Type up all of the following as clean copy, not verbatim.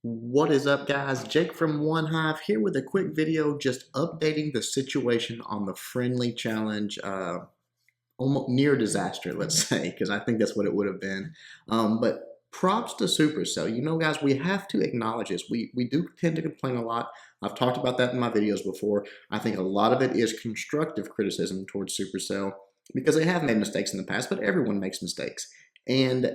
What is up, guys? Jake from OneHive here with a quick video just updating the situation on the friendly challenge. Almost near disaster, let's say, because I think that's what it would have been. But props to Supercell. You know, guys, we have to acknowledge this. We do tend to complain a lot. I've talked about that in my videos before. I think a lot of it is constructive criticism towards Supercell because they have made mistakes in the past, but everyone makes mistakes. And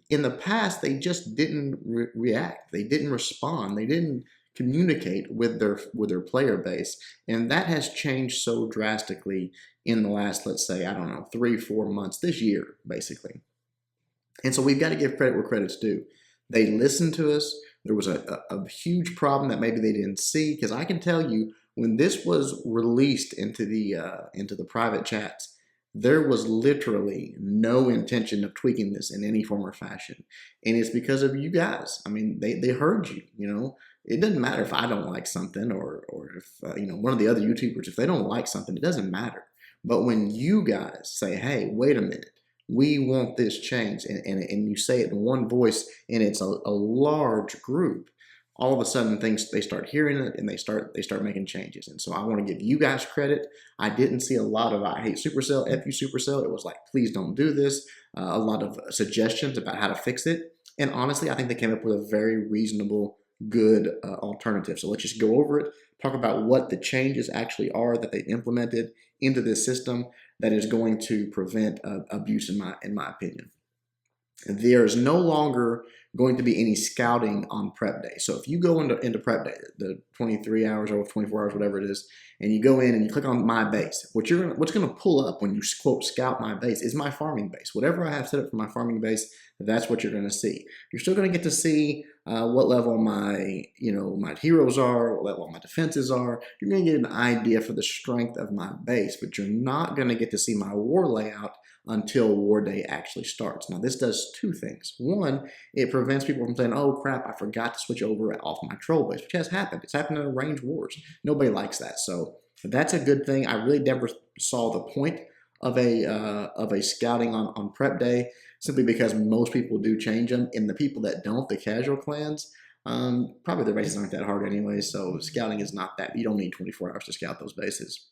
in the past, they just didn't react. They didn't respond. They didn't communicate with their player base, and that has changed so drastically in the last, let's say, I don't know, 3-4 months this year, basically. And so we've got to give credit where credit's due. They listened to us. There was a huge problem that maybe they didn't see, because I can tell you when this was released into the private chats, there was literally no intention of tweaking this in any form or fashion. And it's because of you guys. I mean, they heard you, you know. It doesn't matter if I don't like something or if, you know, one of the other YouTubers, if they don't like something, it doesn't matter. But when you guys say, hey, wait a minute, we want this change, and you say it in one voice, and it's a large group, all of a sudden they start hearing it, and they start making changes. And so I want to give you guys credit. I didn't see a lot of I hate Supercell, F you Supercell. It was like, please don't do this. A lot of suggestions about how to fix it. And honestly, I think they came up with a very reasonable, good alternative. So let's just go over it, talk about what the changes actually are that they implemented into this system that is going to prevent abuse, in my opinion. There's no longer going to be any scouting on prep day. So if you go into prep day, the 23 hours or 24 hours, whatever it is, and you go in and you click on my base, what's going to pull up when you quote scout my base is my farming base. Whatever I have set up for my farming base, that's what you're going to see. You're still going to get to see what level my heroes are, what level my defenses are. You're going to get an idea for the strength of my base, but you're not going to get to see my war layout until war day actually starts. Now, this does two things. One, it prevents people from saying, oh crap, I forgot to switch over off my troll base, which has happened. It's happened in range wars. Nobody likes that. So that's a good thing. I really never saw the point of a scouting on prep day, simply because most people do change them, and the people that don't, the casual clans, probably the bases aren't that hard anyway, so scouting is not that, you don't need 24 hours to scout those bases.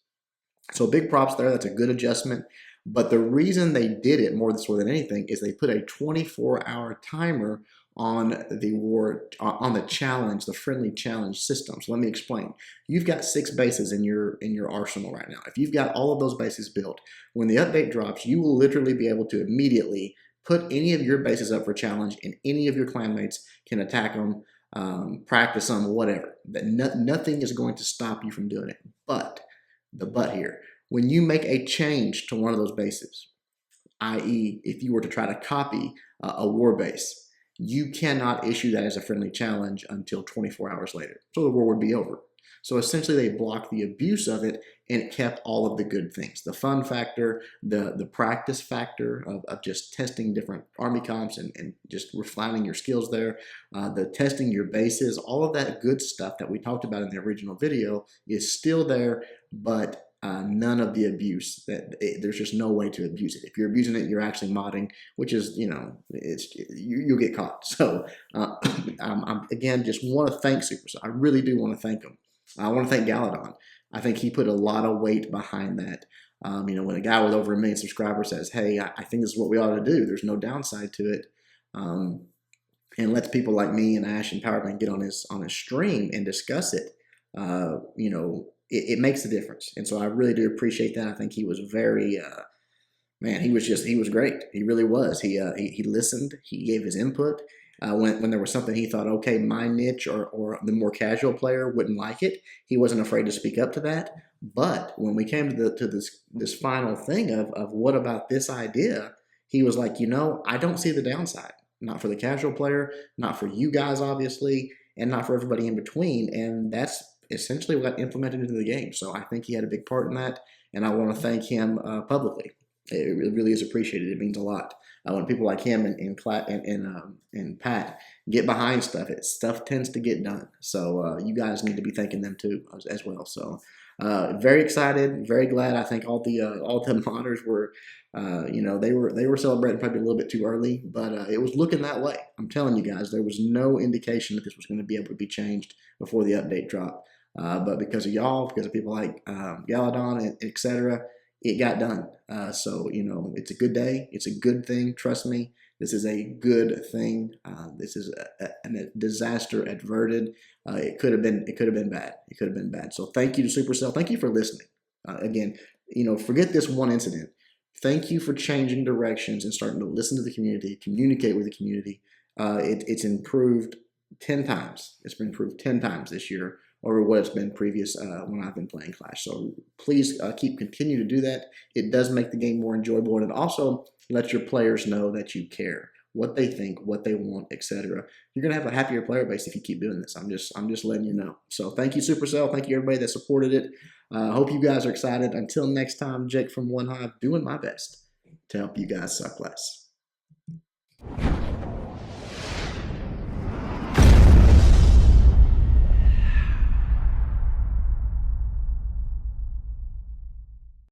So big props there. That's a good adjustment. But the reason they did it more so than anything is they put a 24-hour timer on the challenge, the friendly challenge system. So let me explain. You've got 6 bases in your arsenal right now. If you've got all of those bases built, when the update drops, you will literally be able to immediately put any of your bases up for challenge, and any of your clanmates can attack them, practice them, whatever. Nothing is going to stop you from doing it. But the but here, when you make a change to one of those bases, i.e. if you were to try to copy a war base, you cannot issue that as a friendly challenge until 24 hours later. So the war would be over. So essentially they blocked the abuse of it and kept all of the good things. The fun factor, the practice factor of just testing different army comps and just refining your skills there, the testing your bases, all of that good stuff that we talked about in the original video is still there, but none of the abuse. There's just no way to abuse it. If you're abusing it, you're actually modding, which is, you'll get caught. So I'm again, just want to thank Supercell. I really do want to thank them. I want to thank Galadon. I think he put a lot of weight behind that. When a guy with over 1 million subscribers says, hey, I think this is what we ought to do, there's no downside to it, and lets people like me and Ash and Powerman get on his stream and discuss it, it makes a difference. And so I really do appreciate that. I think he was very, man, he was great. He really was. He listened. He gave his input. When there was something he thought, okay, my niche or the more casual player wouldn't like it, he wasn't afraid to speak up to that. But when we came to this final thing of what about this idea, he was like, I don't see the downside. Not for the casual player, not for you guys, obviously, and not for everybody in between. And that's essentially what got implemented into the game. So I think he had a big part in that, and I want to thank him publicly. It really is appreciated. It means a lot. When people like him and Pat get behind stuff, stuff tends to get done. So you guys need to be thanking them too as well. So Very excited, very glad. I think all the modders were, they were celebrating probably a little bit too early, but it was looking that way. I'm telling you guys, there was no indication that this was going to be able to be changed before the update dropped. But because of y'all, because of people like Galadon, etc., it got done. So it's a good day. It's a good thing. Trust me. This is a good thing. This is a disaster averted. It could have been bad. It could have been bad. So thank you to Supercell. Thank you for listening. Again, forget this one incident. Thank you for changing directions and starting to listen to the community, communicate with the community. It's improved 10 times. It's been improved 10 times this year over what it's been previous when I've been playing Clash. So please continue to do that. It does make the game more enjoyable, and it also lets your players know that you care, what they think, what they want, etc. You're gonna have a happier player base if you keep doing this. I'm just letting you know. So thank you, Supercell. Thank you everybody that supported it. I hope you guys are excited. Until next time, Jake from OneHive, doing my best to help you guys suck less.